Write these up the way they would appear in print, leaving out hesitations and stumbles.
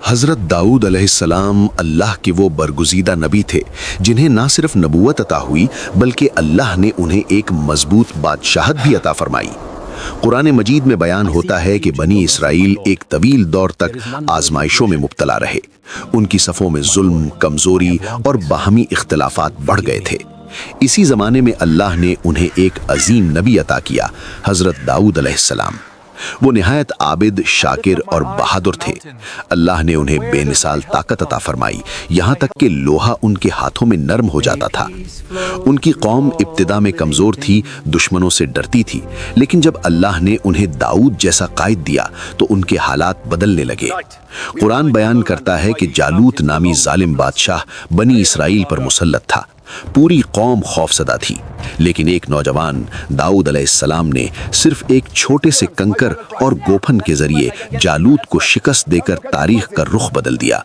حضرت داؤد علیہ السلام اللہ کے وہ برگزیدہ نبی تھے جنہیں نہ صرف نبوت عطا ہوئی بلکہ اللہ نے انہیں ایک مضبوط بادشاہت بھی عطا فرمائی۔ قرآن مجید میں بیان ہوتا ہے کہ بنی اسرائیل ایک طویل دور تک آزمائشوں میں مبتلا رہے۔ ان کی صفوں میں ظلم، کمزوری اور باہمی اختلافات بڑھ گئے تھے۔ اسی زمانے میں اللہ نے انہیں ایک عظیم نبی عطا کیا، حضرت داؤد علیہ السلام۔ وہ نہایت عابد، شاکر اور بہادر تھے۔ اللہ نے انہیں بے مثال طاقت عطا فرمائی، یہاں تک کہ لوہا ان کے ہاتھوں میں نرم ہو جاتا تھا۔ ان کی قوم ابتدا میں کمزور تھی، دشمنوں سے ڈرتی تھی، لیکن جب اللہ نے انہیں داؤد جیسا قائد دیا تو ان کے حالات بدلنے لگے۔ قرآن بیان کرتا ہے کہ جالوت نامی ظالم بادشاہ بنی اسرائیل پر مسلط تھا۔ پوری قوم خوفزدہ تھی، لیکن ایک نوجوان داؤد علیہ السلام نے صرف ایک چھوٹے سے کنکر اور گوپھن کے ذریعے جالوت کو شکست دے کر تاریخ کا رخ بدل دیا۔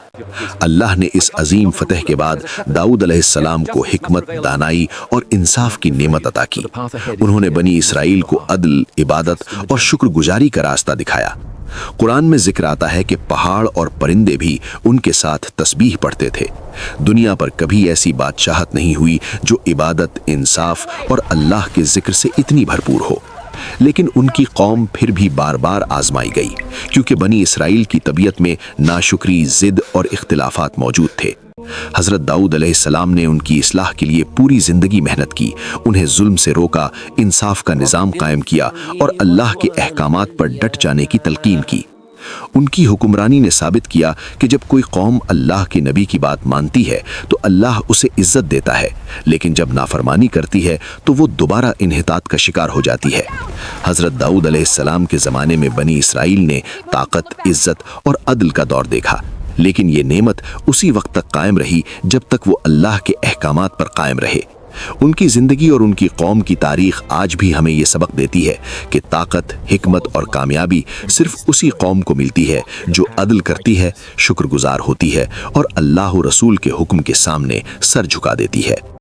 اللہ نے اس عظیم فتح کے بعد داؤد علیہ السلام کو حکمت، دانائی اور انصاف کی نعمت عطا کی۔ انہوں نے بنی اسرائیل کو عدل، عبادت اور شکر گزاری کا راستہ دکھایا۔ قرآن میں ذکر آتا ہے کہ پہاڑ اور پرندے بھی ان کے ساتھ تسبیح پڑھتے تھے۔ دنیا پر کبھی ایسی بادشاہت نہیں ہوئی جو عبادت، انصاف اور اللہ کے ذکر سے اتنی بھرپور ہو۔ لیکن ان کی قوم پھر بھی بار بار آزمائی گئی، کیونکہ بنی اسرائیل کی طبیعت میں ناشکری، ضد اور اختلافات موجود تھے۔ حضرت داؤد علیہ السلام نے ان کی اصلاح کے لیے پوری زندگی محنت کی، انہیں ظلم سے روکا، انصاف کا نظام قائم کیا اور اللہ کے احکامات پر ڈٹ جانے کی تلقین کی۔ ان کی حکمرانی نے ثابت کیا کہ جب کوئی قوم اللہ کے نبی کی بات مانتی ہے تو اللہ اسے عزت دیتا ہے، لیکن جب نافرمانی کرتی ہے تو وہ دوبارہ انحطاط کا شکار ہو جاتی ہے۔ حضرت داؤد علیہ السلام کے زمانے میں بنی اسرائیل نے طاقت، عزت اور عدل کا دور دیکھا، لیکن یہ نعمت اسی وقت تک قائم رہی جب تک وہ اللہ کے احکامات پر قائم رہے۔ ان کی زندگی اور ان کی قوم کی تاریخ آج بھی ہمیں یہ سبق دیتی ہے کہ طاقت، حکمت اور کامیابی صرف اسی قوم کو ملتی ہے جو عدل کرتی ہے، شکر گزار ہوتی ہے اور اللہ و رسول کے حکم کے سامنے سر جھکا دیتی ہے۔